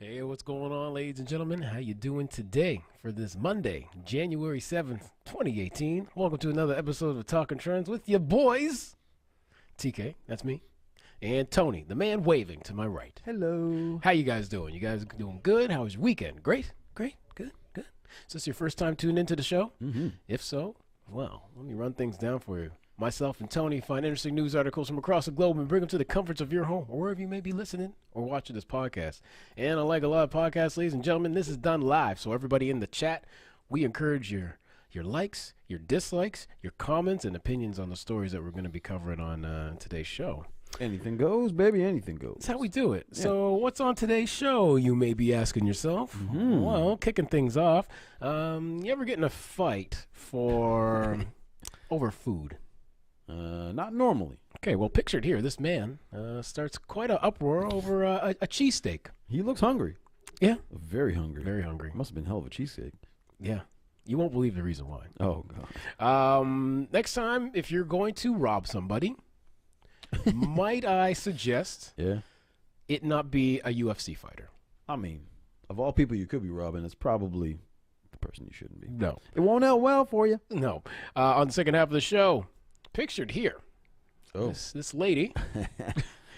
Hey, what's going on, ladies and gentlemen? How you doing today for this Monday, January 7th, 2018? Welcome to another episode of Talking Trends with your boys. TK, that's me, and Tony, the man waving to my right. Hello. How you guys doing? You guys doing good? How was your weekend? Great? Great? Good? Good? Is this your first time tuning into the show? Mm-hmm. If so, well, let me run things down for you. Myself and Tony find interesting news articles from across the globe and bring them to the comforts of your home or wherever you may be listening or watching this podcast. And unlike a lot of podcasts, ladies and gentlemen, this is done live. So everybody in the chat, we encourage your likes, your dislikes, your comments, and opinions on the stories that we're going to be covering on today's show. Anything goes, baby. Anything goes. That's how we do it. Yeah. So what's on today's show, you may be asking yourself? Mm-hmm. Well, kicking things off, you ever get in a fight for over food? Not normally. Okay, well, pictured here, this man starts quite an uproar over a cheesesteak. He looks hungry. Yeah. Very hungry. Very hungry. Must have been hell of a cheesesteak. Yeah. You won't believe the reason why. Oh, God. Next time, if you're going to rob somebody, might I suggest Yeah. it not be a UFC fighter? I mean, of all people you could be robbing, it's probably the person you shouldn't be. No. It won't end well for you. No. On the second half of the show, pictured here, Oh. this lady.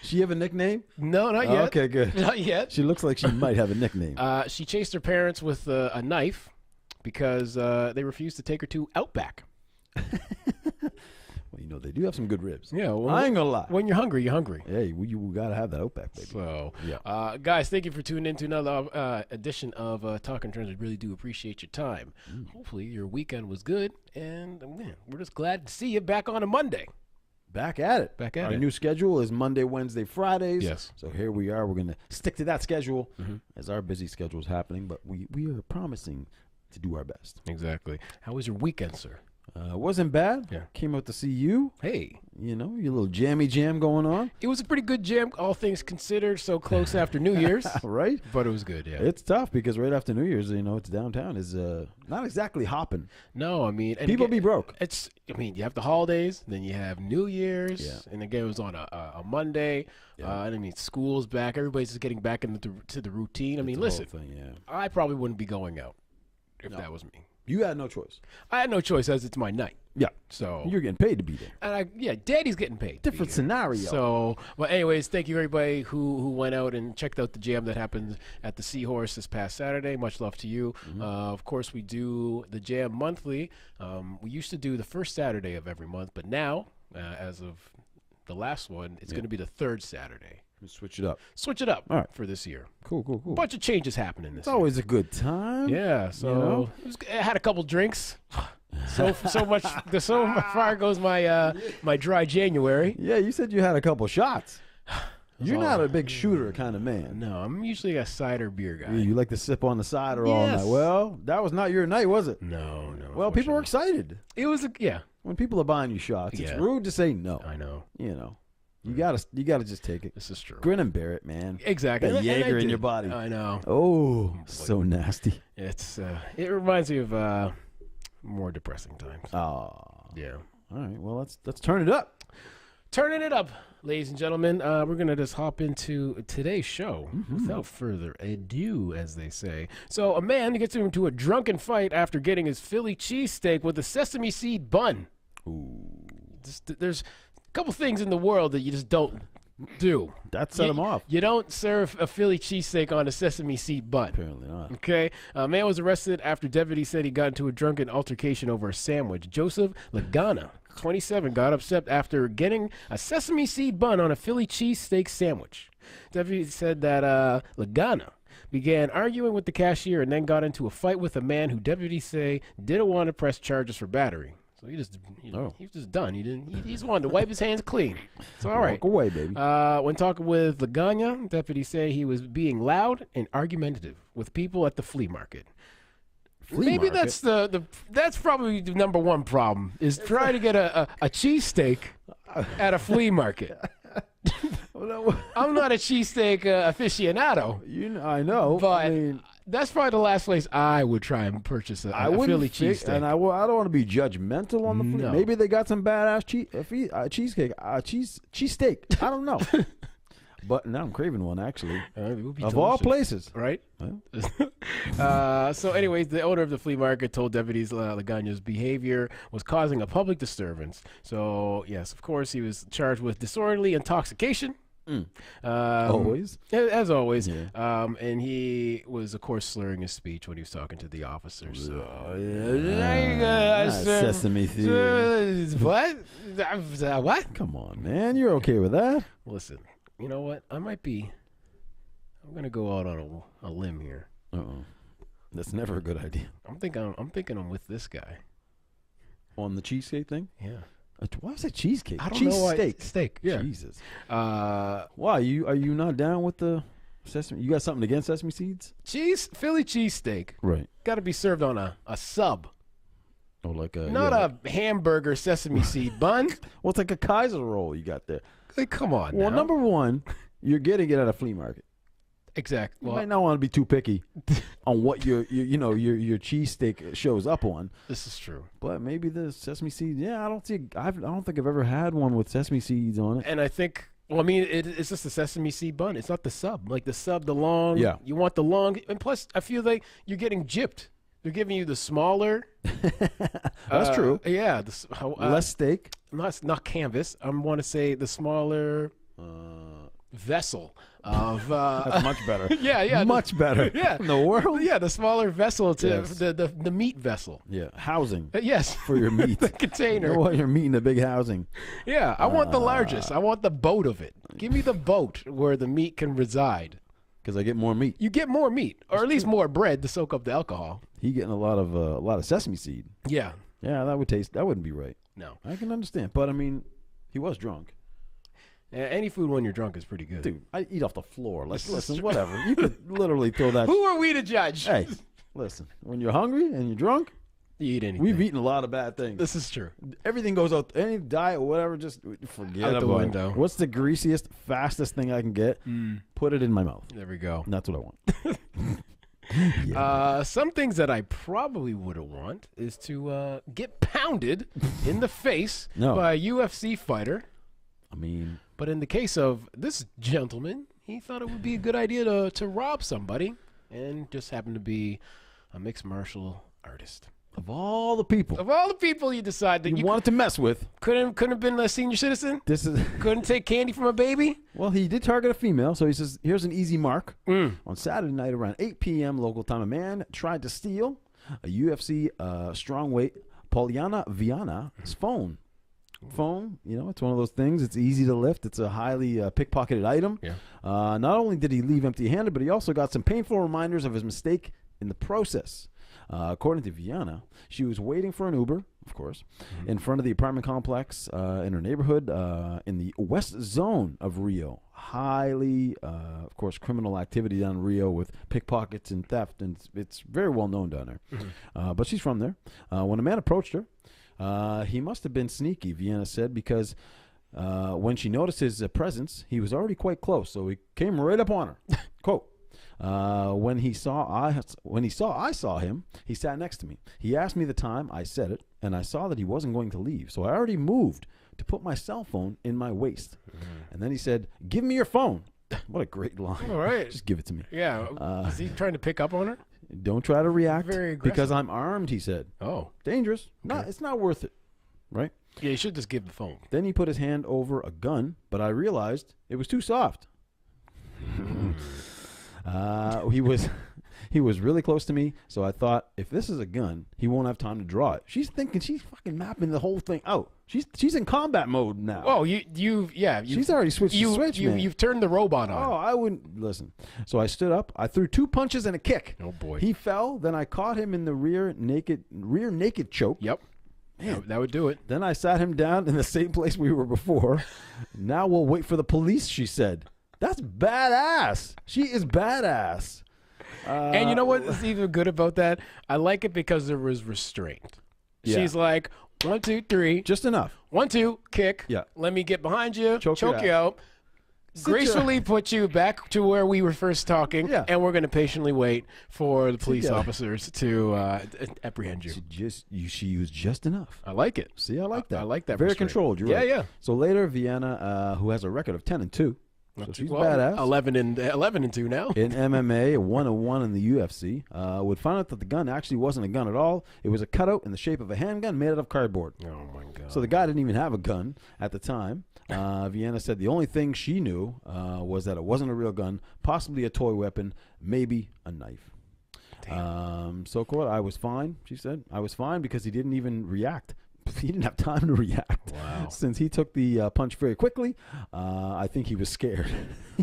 She have a nickname? No, not yet. Okay, good. Not yet. She looks like she might have a nickname. She chased her parents with a knife because they refused to take her to Outback. Well, you know, they do have some good ribs. Yeah, well, I ain't gonna lie. when you're hungry, you're hungry. Hey, you gotta have that Outback, baby. So, Yeah. guys, thank you for tuning in to another edition of Talking Trends. We really do appreciate your time. Hopefully, your weekend was good, and man, we're just glad to see you back on a Monday. Back at it. Back at Our it. new schedule is Monday, Wednesday, Fridays. Yes. So here we are. We're going to stick to that schedule as our busy schedule is happening, but we are promising to do our best. Exactly. How was your weekend, sir? Wasn't bad. Yeah. Came out to see you. Hey, You know, your little jammy jam going on. it was a pretty good jam, all things considered, so close after New Year's, Right? but it was good, yeah. It's tough because right after New Year's, you know, it's downtown is not exactly hopping. No, I mean, and People again, be broke. you have the holidays, then you have New Year's, Yeah. and again, it was on a Monday. Yeah. And I mean, school's back. Everybody's just getting back to the routine. I mean, It's a listen, whole thing, yeah. I probably wouldn't be going out if No. that was me. You had no choice. I had no choice as it's my night. Yeah. So, You're getting paid to be there. and Daddy's getting paid. to be Different here. scenario. So, well, anyways, thank you everybody who went out and checked out the jam that happened at the Seahorse this past Saturday. Much love to you. Of course, we do the jam monthly. We used to do the first Saturday of every month, but now, as of the last one, it's going to be the third Saturday. Let's switch it up. Switch it up All right. for this year. Cool. Bunch of changes happening this It's year. always a good time. Yeah, so You know? I had a couple drinks. So far goes my dry January. Yeah, you said you had a couple shots. You're all- not a big shooter kind of man. No, I'm usually a cider beer guy. You like to sip on the side or all Yes. night. Well, that was not your night, was it? No. Well, people were unfortunately. excited. It was yeah. When people are buying you shots, it's Yeah. rude to say no. I know. You know, you gotta just take it. This is true. Grin and bear it, man. Exactly. That And I Jaeger in did. your body. I know. Oh, so nasty. It's it reminds me of more depressing times. Oh, Yeah. all right. Well, let's turn it up. Turning it up, ladies and gentlemen. We're going to just hop into today's show without further ado, as they say. So, a man gets into a drunken fight after getting his Philly cheesesteak with a sesame seed bun. Ooh, There's a couple things in the world that you just don't do. that set him off. You don't serve a Philly cheesesteak on a sesame seed bun. Apparently not. Okay. A man was arrested after deputies said he got into a drunken altercation over a sandwich. Joseph Lagana, 27, got upset after getting a sesame seed bun on a Philly cheesesteak sandwich. Deputies said that Lagana began arguing with the cashier and then got into a fight with a man who deputies say didn't want to press charges for battery. So he was just done. He just wanted to wipe his hands clean. So all right. Walk away, baby. When talking with Lagana, deputies say he was being loud and argumentative with people at the flea market. Maybe market? that's probably the number one problem is trying to get a cheesesteak at a flea market. I'm not a cheesesteak aficionado, I know, but I mean, that's probably the last place I would try and purchase a Philly cheesesteak. and I don't want to be judgmental on the food. No. Maybe they got some badass cheesesteak. I don't know. But now I'm craving one, actually. It would be Of all places. right? Huh? So, anyways, the owner of the flea market told deputies Lagana's behavior was causing a public disturbance. So, yes, of course, he was charged with disorderly intoxication. Always? As always. Yeah. And he was, of course, slurring his speech when he was talking to the officers. So, Sesame seeds. What? What? Come on, man. You're okay with that? Listen, you know what? I'm going to go out on a limb here. Uh-oh. That's never a good idea. I'm thinking I'm with this guy. On the cheesecake thing? Yeah. Why is it cheesecake? I don't know why. Steak. Yeah. Jesus. Why? Are you not down with the sesame? You got something against sesame seeds? Philly cheesesteak. Right. Got to be served on a sub. Or like a Not a hamburger sesame seed bun. Well, it's like a Kaiser roll you got there. Like, come on. Well, now. number one, you're getting it at a flea market. Exactly. You might not want to be too picky on what your cheesesteak shows up on. This is true. But maybe the sesame seeds. Yeah, I don't think I've ever had one with sesame seeds on it. And I think, well, I mean, it's just a sesame seed bun. It's not the sub. Like the sub, the long. Yeah. You want the long, and plus, I feel like you're getting gypped. They're giving you the smaller. That's true. Yeah. Less steak. Not canvas. I want to say the smaller vessel of. That's much better. Yeah. Much better. Yeah. In the world. Yeah, the smaller vessel to Yes. the meat vessel. Yeah. Housing Yes. for your meat. The container. You know what? You're meat in a big housing. Yeah, I want the largest. I want the boat of it. Give me the boat where the meat can reside. Because I get more meat. You get more meat, or at least more bread to soak up the alcohol. He getting a lot of sesame seed. Yeah. Yeah, that wouldn't be right. No. I can understand, but I mean, he was drunk. Any food when you're drunk is pretty good. Dude, I eat off the floor. Listen, whatever. You could literally throw that. Who are we to judge? Hey, listen. When you're hungry and you're drunk, You eat anything. we've eaten a lot of bad things. This is true. Everything goes out. Any diet or whatever, just forget Out the about window. it. What's the greasiest, fastest thing I can get? Put it in my mouth. There we go. And that's what I want. Some things that I probably wouldn't want is to get pounded in the face No. by a UFC fighter. I mean, But in the case of this gentleman, he thought it would be a good idea to rob somebody, and just happened to be a mixed martial artist. of all the people Of all the people you decide that you you wanted to mess with, couldn't have been a senior citizen, this is. couldn't take candy from a baby. Well, he did target a female, so he says, here's an easy mark. Mm. On Saturday night around 8 p.m. local time, a man tried to steal a UFC strongweight Polyana Viana's phone. Phone, it's one of those things. It's easy to lift. It's a highly pickpocketed item. Yeah. Not only did he leave empty-handed, but he also got some painful reminders of his mistake in the process. According to Viana, she was waiting for an Uber, of course, in front of the apartment complex in her neighborhood in the west zone of Rio. Highly, of course, criminal activity down in Rio with pickpockets and theft, and it's very well known down there. But she's from there. When a man approached her, he must have been sneaky, Viana said, because when she noticed his presence, he was already quite close, so he came right up on her. Quote. When he saw I saw him, he sat next to me. He asked me the time, I said it, and I saw that he wasn't going to leave. So I already moved to put my cell phone in my waist. And then he said, "Give me your phone." What a great line. All right. Just give it to me. Yeah. Is he trying to pick up on her? Don't try to react Very aggressive. because I'm armed, he said. Oh. Dangerous. Okay. It's not worth it. Right? Yeah, you should just give the phone. Then he put his hand over a gun, but I realized it was too soft. He was really close to me, so I thought, if this is a gun, he won't have time to draw it. She's thinking she's fucking mapping the whole thing out. She's in combat mode now. Oh, she's already switched the switch, man. You've turned the robot on. Oh, I wouldn't listen. So I stood up. I threw 2 punches and a kick. Oh boy. He fell. Then I caught him in the rear naked choke. Yep. Man. That would do it. Then I sat him down in the same place we were before. Now we'll wait for the police, she said. That's badass. She is badass. And you know what is even good about that? I like it because there was restraint. Yeah. She's like, 1, 2, 3. Just enough. 1, 2, kick. Yeah. Let me get behind you. Choke you out. Gracefully put you back to where we were first talking. Yeah. And we're going to patiently wait for the police Yeah. officers to apprehend you. She used just enough. I like it. See, I like that. I like that Very restraint. controlled. You're Yeah, right. yeah. So later, Viana, who has a record of 10-2, So she's badass. 11-2 now. In MMA, 101 in the UFC. Would find out that the gun actually wasn't a gun at all. It was a cutout in the shape of a handgun made out of cardboard. Oh, my God. So the guy didn't even have a gun at the time. Viana said the only thing she knew was that it wasn't a real gun, possibly a toy weapon, maybe a knife. So, quote, I was fine, she said. I was fine because he didn't even react. He didn't have time to react. Wow. Since he took the punch very quickly, I think he was scared.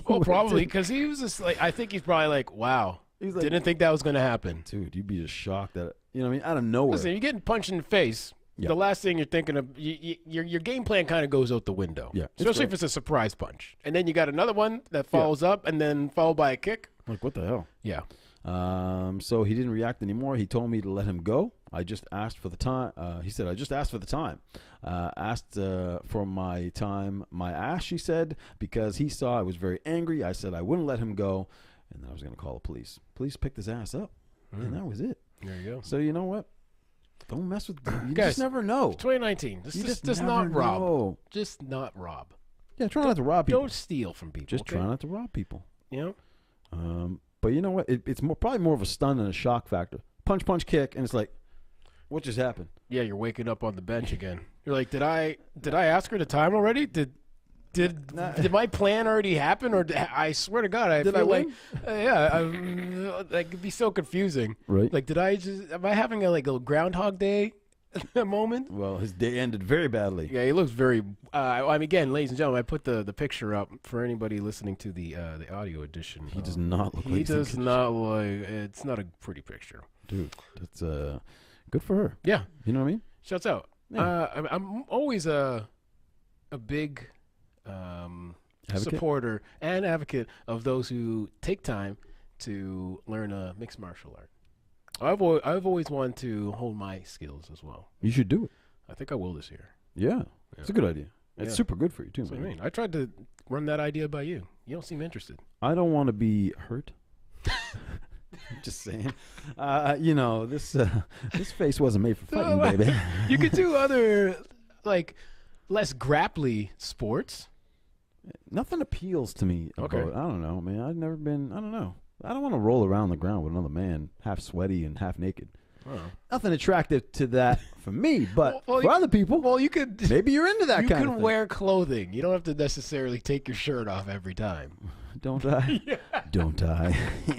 Well, probably because he was just like, I think he's probably like, wow. He's like, didn't think that was going to happen. Dude, you'd be just shocked that, you know what I mean, out of nowhere. Listen, you're getting punched in the face. Yeah. The last thing you're thinking of, your game plan kind of goes out the window. Yeah, especially if it's a surprise punch. And then you got another one that follows up and then followed by a kick. Like, what the hell? Yeah. So he didn't react anymore. He told me to let him go. I just asked for the time. He said, I just asked for the time. Asked for my time, my ass, she said, because he saw I was very angry. I said I wouldn't let him go, and then I was going to call the police. Police picked his ass up, and that was it. There you go. So you know what? Don't mess with you. Guys, just never know. 2019. Just not rob. Just not rob. Yeah, try not to rob people. Don't steal from people. Just try not to rob people. You know? But you know what? It's probably more of a stun and a shock factor. Punch, punch, kick, and it's like, what just happened? Yeah, you're waking up on the bench again. You're like, did I ask her the time already? Did my plan already happen? Or I swear to God, I felt like, like it'd be so confusing. Right? Like, am I having a Groundhog Day moment? Well, his day ended very badly. Yeah, he looks very. I mean, again, ladies and gentlemen, I put the picture up for anybody listening to the audio edition. He does not look like. He does not look. It's not a pretty picture, dude. That's good for her. Yeah, you know what I mean. Shouts out. Yeah. I'm always a big supporter and advocate of those who take time to learn a mixed martial art. I've always wanted to hone my skills as well. You should do it. I think I will this year. Yeah. It's a good idea. It's super good for you too. That's what I mean. I tried to run that idea by you. You don't seem interested. I don't want to be hurt. Just saying. You know, this face wasn't made for fighting, baby. You could do other less grapply sports. Nothing appeals to me. Okay. I don't know, man. I've never been. I don't know. I don't want to roll around the ground with another man, half sweaty and half naked. Oh. Nothing attractive to that for me, but for other people, well, you could. Maybe you're into that kind of thing. You can wear clothing. You don't have to necessarily take your shirt off every time. Don't I? Yeah. Don't I?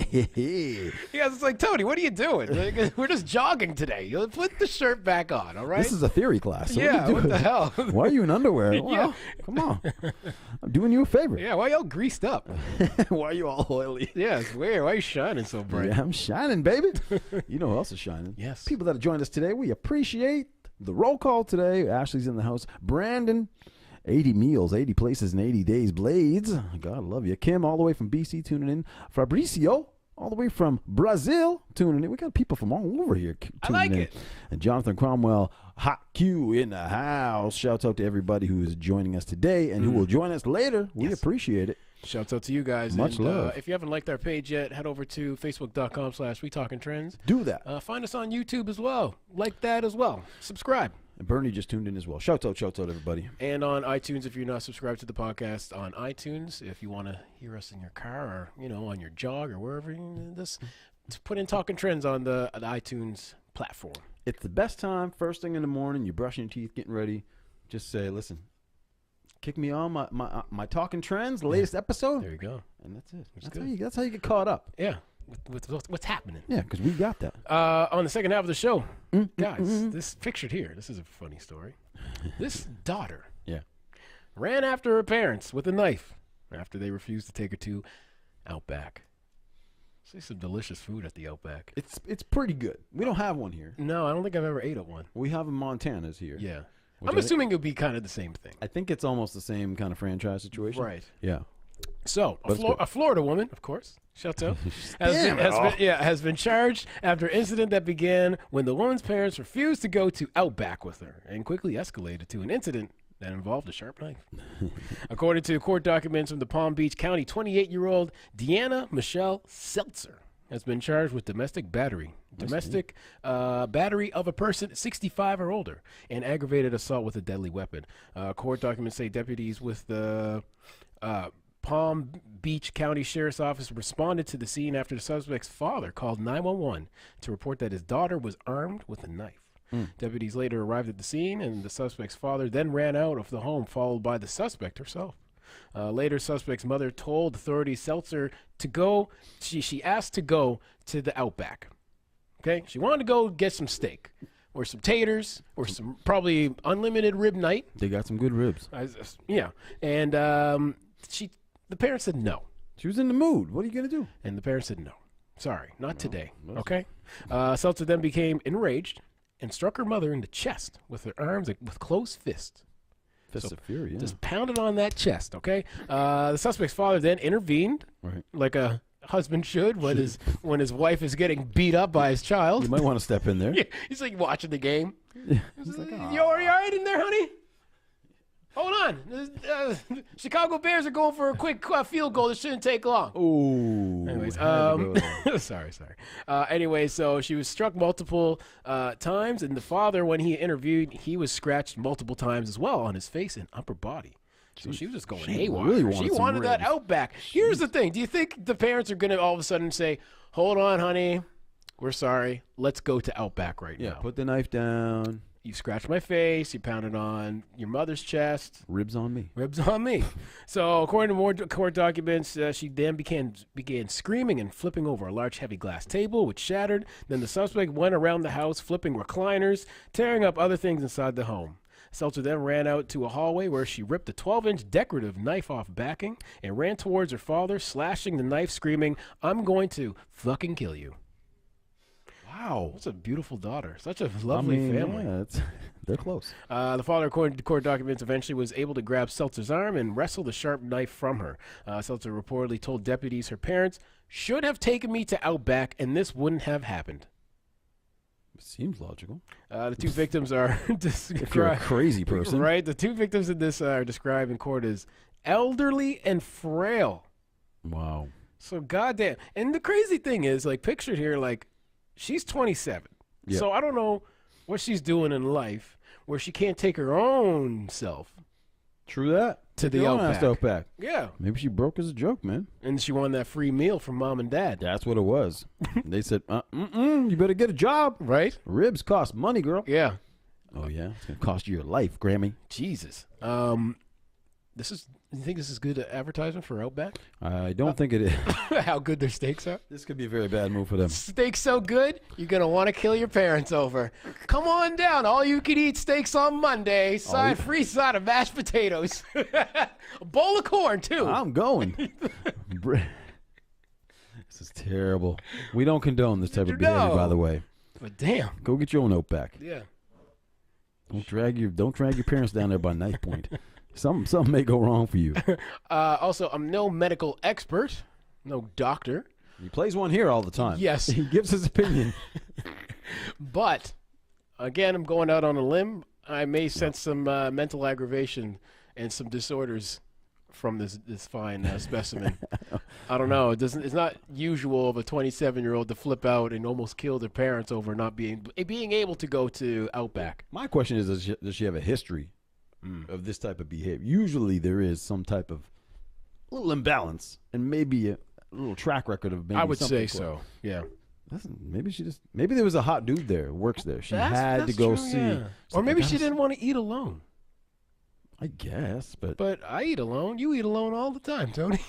Yeah, it's like, Tony, what are you doing? We're just jogging today. You put the shirt back on, all right? This is a theory class. So yeah, what the hell? Why are you in underwear? Well, come on. I'm doing you a favor. Yeah, why are y'all greased up? Why are you all oily? Yeah, it's weird. Why are you shining so bright? Yeah, I'm shining, baby. You know who else is shining? Yes. People that have joined us today, we appreciate the roll call today. Ashley's in the house. Brandon, 80 meals, 80 places in 80 days. Blades, God love you. Kim, all the way from BC, tuning in. Fabricio, all the way from Brazil, tuning in. We got people from all over here tuning in. And Jonathan Cromwell, Hot Q in the house. Shouts out to everybody who is joining us today and who will join us later. We appreciate it. Shouts out to you guys. Much love. If you haven't liked our page yet, head over to facebook.com/WeTalkingTrends. Do that. Find us on YouTube as well. Like that as well. Subscribe. And Bernie just tuned in as well. Shouts out, everybody. And on iTunes, if you're not subscribed to the podcast on iTunes, if you want to hear us in your car or, on your jog or wherever, just put in Talking Trends on the iTunes platform. It's the best time, first thing in the morning, you're brushing your teeth, getting ready. Just say, listen, kick me on my Talking Trends, the latest episode. There you go. And that's it. That's how you get caught up. Yeah. With what's happening. Yeah, because we got that. On the second half of the show, guys, this pictured here, this is a funny story. This daughter ran after her parents with a knife after they refused to take her to Outback. See some delicious food at the Outback. It's pretty good. We don't have one here. No, I don't think I've ever ate at one. We have in Montana's here. Yeah. I'm assuming it would be kind of the same thing. I think it's almost the same kind of franchise situation. Right. Yeah. So, a Florida woman, of course, shouts out, has been charged after an incident that began when the woman's parents refused to go to Outback with her and quickly escalated to an incident that involved a sharp knife. According to court documents from the Palm Beach County, 28-year-old Deanna Michelle Seltzer has been charged with domestic battery. Battery of a person 65 or older and aggravated assault with a deadly weapon. Court documents say deputies with the Palm Beach County Sheriff's Office responded to the scene after the suspect's father called 911 to report that his daughter was armed with a knife. Deputies later arrived at the scene, and the suspect's father then ran out of the home, followed by the suspect herself. Later, suspect's mother told authorities Seltzer to go. She asked to go to the Outback. Okay, she wanted to go get some steak, or some taters, or some probably unlimited rib night. They got some good ribs. Yeah, and the parents said no. She was in the mood. What are you gonna do? And the parents said no. Sorry, not today. Okay. Seltzer then became enraged and struck her mother in the chest with her arms with closed fists. Fists of fury, yeah. Just pounded on that chest, okay? The suspect's father then intervened, like a husband should when his wife is getting beat up by his child. You might want to step in there. Yeah, he's like watching the game. He's like, "Aw." You all right in there, honey? Hold on. Chicago Bears are going for a quick field goal. This shouldn't take long. Ooh. Anyways, sorry. Anyway, so she was struck multiple times, and the father, when he interviewed, he was scratched multiple times as well on his face and upper body. So she was just going haywire. Really she wanted that Outback. Here's the thing. Do you think the parents are going to all of a sudden say, hold on, honey, we're sorry. Let's go to Outback right now. Yeah, put the knife down. You scratched my face. You pounded on your mother's chest. Ribs on me. Ribs on me. So, according to more court documents, she then began screaming and flipping over a large heavy glass table, which shattered. Then the suspect went around the house, flipping recliners, tearing up other things inside the home. Seltzer then ran out to a hallway where she ripped a 12-inch decorative knife off backing and ran towards her father, slashing the knife, screaming, "I'm going to fucking kill you." Wow, that's a beautiful daughter. Such a lovely family. Yeah, they're close. The father, according to court documents, eventually was able to grab Seltzer's arm and wrestle the sharp knife from her. Seltzer reportedly told deputies her parents should have taken me to Outback and this wouldn't have happened. Seems logical. The two victims are described. If you're a crazy person. Right? The two victims in this are described in court as elderly and frail. Wow. So, goddamn. And the crazy thing is, like, pictured here, like, she's 27. Yeah. So I don't know what she's doing in life where she can't take her own self. True that. To the Outback. Yeah. Maybe she broke as a joke, man. And she won that free meal from mom and dad. That's what it was. They said, you better get a job. Right? Ribs cost money, girl. Yeah. Oh, yeah? It's going to cost you your life, Grammy. Jesus. You think this is good advertisement for Outback? I don't think it is. How good their steaks are? This could be a very bad move for them. Steaks so good, you're going to want to kill your parents over. Come on down. All you can eat steaks on Monday. Free side of mashed potatoes. A bowl of corn, too. I'm going. This is terrible. We don't condone this type of behavior, by the way. But damn. Go get your own Outback. Yeah. Don't drag your parents down there by knife point. Something may go wrong for you. Also, I'm no medical expert, no doctor. He plays one here all the time. Yes. He gives his opinion. But, again, I'm going out on a limb. I may sense some mental aggravation and some disorders from this fine specimen. I don't know. It's not usual of a 27-year-old to flip out and almost kill their parents over not being able to go to Outback. My question is, does she have a history of this type of behavior? Usually there is some type of little imbalance and maybe a little track record of maybe I would something say so. Yeah. Listen, maybe there was a hot dude there who works there. She had to go true, see. yeah. Or maybe she didn't want to eat alone. I guess, but I eat alone. You eat alone all the time, Tony.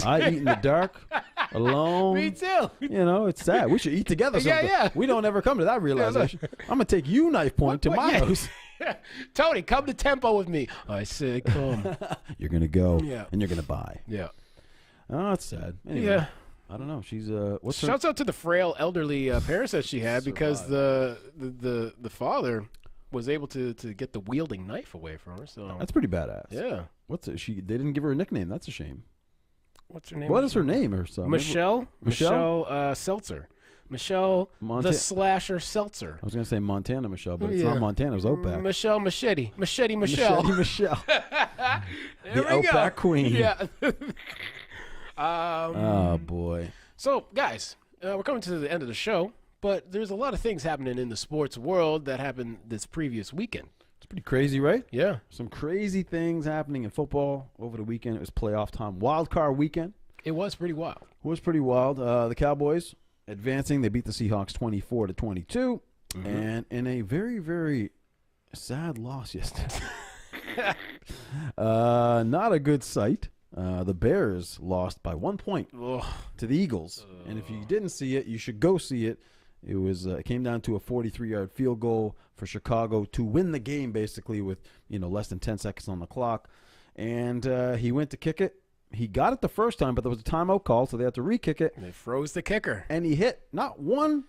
I eat in the dark, alone. Me too. You know, it's sad. We should eat together sometime. Yeah. We don't ever come to that realization. I'm going to take you, knife point, to my house. Tony, come to Tempo with me. I said come. You're going to go, and you're going to buy. Yeah. Oh, it's sad. Anyway, yeah. I don't know. She's Shouts out to the frail elderly parents that she had because the father was able to get the wielding knife away from her. So that's pretty badass. Yeah. They didn't give her a nickname. That's a shame. What's her name? What is her name or something? Michelle Seltzer. Michelle the Slasher Seltzer. I was going to say Montana Michelle, but it's not Montana. It was Outback. Michelle Michelle. Michelle. The Outback Queen. Yeah. Oh, boy. So, guys, we're coming to the end of the show, but there's a lot of things happening in the sports world that happened this previous weekend. Pretty crazy, right? Yeah. Some crazy things happening in football over the weekend. It was playoff time. Wild card weekend. It was pretty wild. It was pretty wild. The Cowboys advancing. They beat the Seahawks 24-22. And in a very, very sad loss yesterday. Not a good sight. The Bears lost by 1 point to the Eagles. And if you didn't see it, you should go see it. It came down to a 43-yard field goal for Chicago to win the game, basically with less than 10 seconds on the clock. And he went to kick it. He got it the first time, but there was a timeout call, so they had to re-kick it. And they froze the kicker. And he hit not one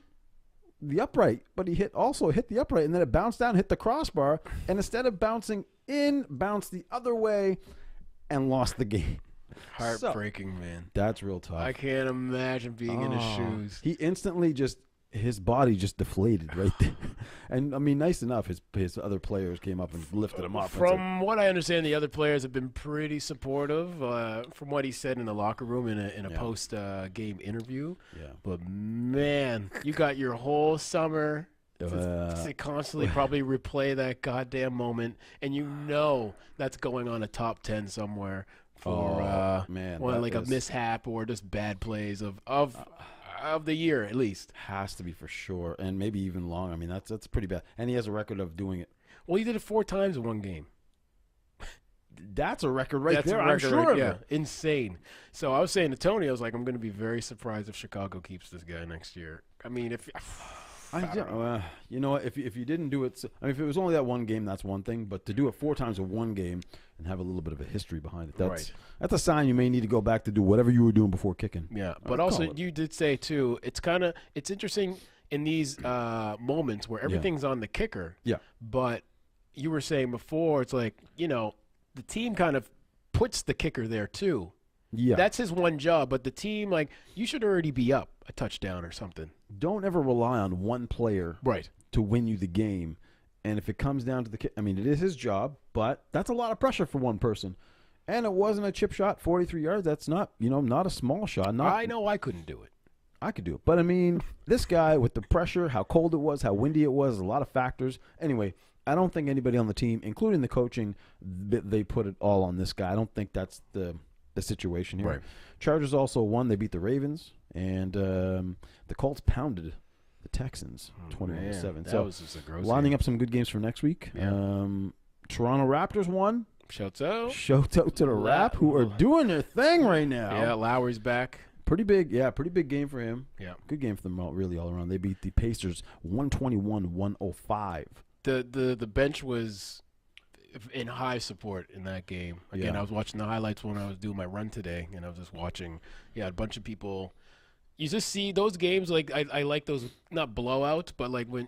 the upright, but he also hit the upright, and then it bounced down, hit the crossbar, and instead of bouncing in, bounced the other way and lost the game. Heartbreaking, man. That's real tough. I can't imagine being in his shoes. He instantly his body just deflated right there. And, I mean, nice enough, his other players came up and lifted him up. From what I understand, the other players have been pretty supportive, from what he said in the locker room in a post-game interview. Yeah. But, man, you got your whole summer to constantly probably replay that goddamn moment, and that's going on a top 10 somewhere for a mishap or just bad plays of the year, at least. Has to be for sure, and maybe even long. I mean, that's pretty bad. And he has a record of doing it. Well, he did it 4 times in one game. That's a record right there. I'm sure right, yeah, insane. So I was saying to Tony, I was like, I'm going to be very surprised if Chicago keeps this guy next year. I mean, if you know what? If you didn't do it, if it was only that one game, that's one thing. But to do it 4 times in one game and have a little bit of a history behind it, that's a sign you may need to go back to do whatever you were doing before kicking. Yeah, but also you did say too, it's interesting in these moments where everything's on the kicker. Yeah. But you were saying before, it's like the team kind of puts the kicker there too. Yeah. That's his one job, but the team, you should already be up a touchdown or something. Don't ever rely on one player to win you the game. And if it comes down to the kick, I mean, it is his job, but that's a lot of pressure for one person. And it wasn't a chip shot, 43 yards. That's not, not a small shot. I know I couldn't do it. I could do it. But, I mean, this guy with the pressure, how cold it was, how windy it was, a lot of factors. Anyway, I don't think anybody on the team, including the coaching, they put it all on this guy. I don't think that's the situation here. Right. Chargers also won. They beat the Ravens, and the Colts pounded the Texans 21-7. That was just a gross lining game. Up some good games for next week. Yeah. Toronto Raptors won. Shouts out. Shout out to the Rap, who are doing their thing right now. Yeah, Lowry's back. Pretty big game for him. Yeah. Good game for them really all around. They beat the Pacers 121-105. The bench was in high support in that game. Again, I was watching the highlights when I was doing my run today, and I was just watching. Yeah, a bunch of people. You just see those games I like those, not blowouts, but when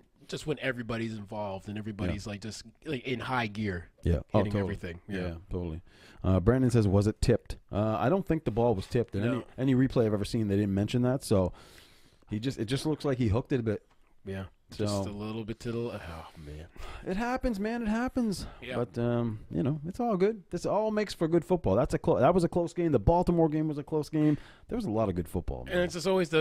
everybody's involved and everybody's just in high gear. Yeah, hitting everything. Yeah, totally. Brandon says, was it tipped? I don't think the ball was tipped. In any replay I've ever seen, they didn't mention that. So it just looks like he hooked it a bit. Yeah. Just a little bit to the oh man. It happens, man. It happens. Yeah. But it's all good. This all makes for good football. That was a close game. The Baltimore game was a close game. There was a lot of good football. Man. And it's just always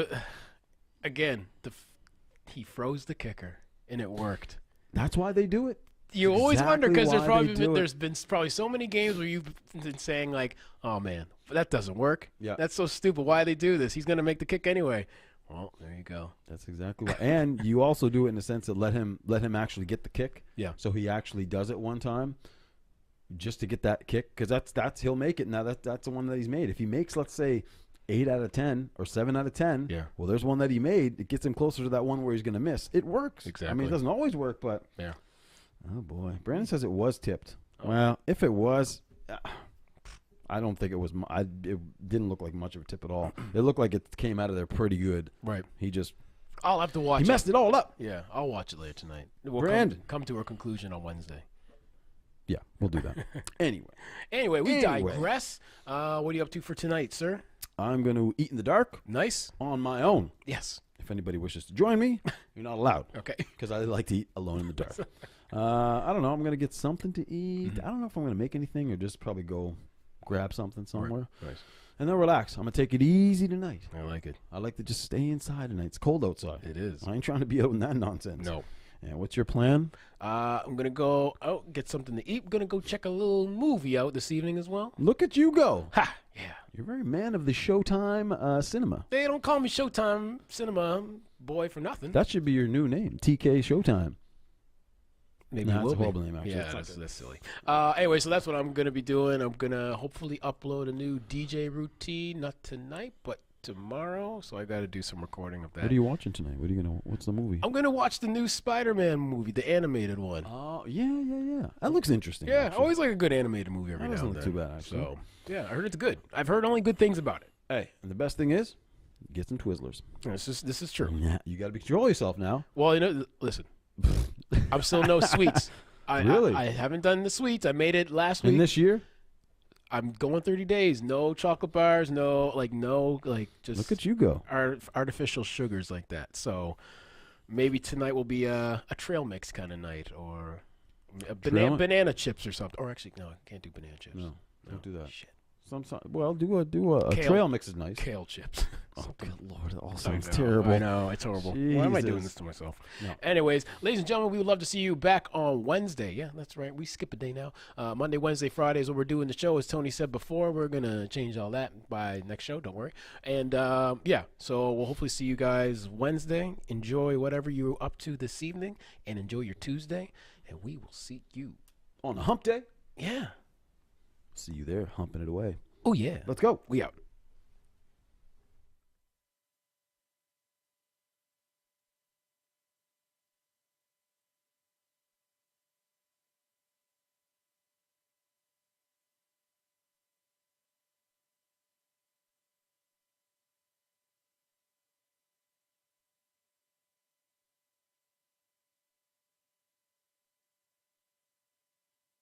he froze the kicker and it worked. That's why they do it. You always wonder because there's been probably so many games where you've been saying oh man, that doesn't work. Yeah. That's so stupid. Why they do this? He's gonna make the kick anyway. Well, there you go. That's exactly right. And you also do it in the sense that let him actually get the kick. Yeah. So he actually does it one time, just to get that kick, because that's he'll make it. Now that's the one that he's made. If he makes, let's say, 8 out of 10 or 7 out of 10, well, there's one that he made. It gets him closer to that one where he's going to miss. It works. Exactly. I mean, it doesn't always work, but yeah. Oh boy, Brandon says it was tipped. Well, if it was. I don't think it was. It didn't look like much of a tip at all. It looked like it came out of there pretty good. Right. I'll have to watch. He messed it all up. Yeah, I'll watch it later tonight. We'll Brandon, come to a conclusion on Wednesday. Yeah, we'll do that. Anyway, we digress. What are you up to for tonight, sir? I'm going to eat in the dark. Nice. On my own. Yes. If anybody wishes to join me, you're not allowed. Okay. Because I like to eat alone in the dark. I don't know. I'm going to get something to eat. I don't know if I'm going to make anything or just probably go grab something somewhere. Right. And then relax. I'm going to take it easy tonight. I like it. I like to just stay inside tonight. It's cold outside. It is. I ain't trying to be out in that nonsense. No. And what's your plan? I'm going to go out, get something to eat. I'm going to go check a little movie out this evening as well. Look at you go. Ha! Yeah. You're very man of the Showtime cinema. They don't call me Showtime Cinema boy for nothing. That should be your new name, TK Showtime. Maybe Nah, it will it's a be. horrible name, actually. Yeah, It's that's silly. Anyway, so that's what I'm going to be doing. I'm going to hopefully upload a new DJ routine, not tonight, but tomorrow. So I got to do some recording of that. What are you watching tonight? What's the movie? I'm going to watch the new Spider-Man movie, the animated one. Oh, yeah. That looks interesting. Yeah, I actually. always like a good animated movie every That now doesn't and look then. too bad, actually. So, yeah, I heard it's good. I've heard only good things about it. Hey, and the best thing is, get some Twizzlers. This is true. Yeah, you got to control yourself now. Well, listen, I'm still no sweets. Really? I haven't done the sweets. I made it last week. And this year? I'm going 30 days. No chocolate bars. Just Look at you go. Artificial sugars like that. So maybe tonight will be a trail mix kind of night, or a banana chips or something. Or actually, no, I can't do banana chips. No, don't do that. Shit. Well, do a trail mix is nice. Kale chips. Oh, good Lord. That all I sounds know, terrible. I know. It's horrible. Why am I doing Jesus. this to myself? No. Anyways, ladies and gentlemen, we would love to see you back on Wednesday. Yeah, that's right. We skip a day now. Monday, Wednesday, Friday is what we're doing the show. As Tony said before, we're going to change all that by next show. Don't worry. And, so we'll hopefully see you guys Wednesday. Enjoy whatever you're up to this evening, and enjoy your Tuesday. And we will see you On a hump day? Yeah. See you there, humping it away. Oh, yeah. Let's go. We out.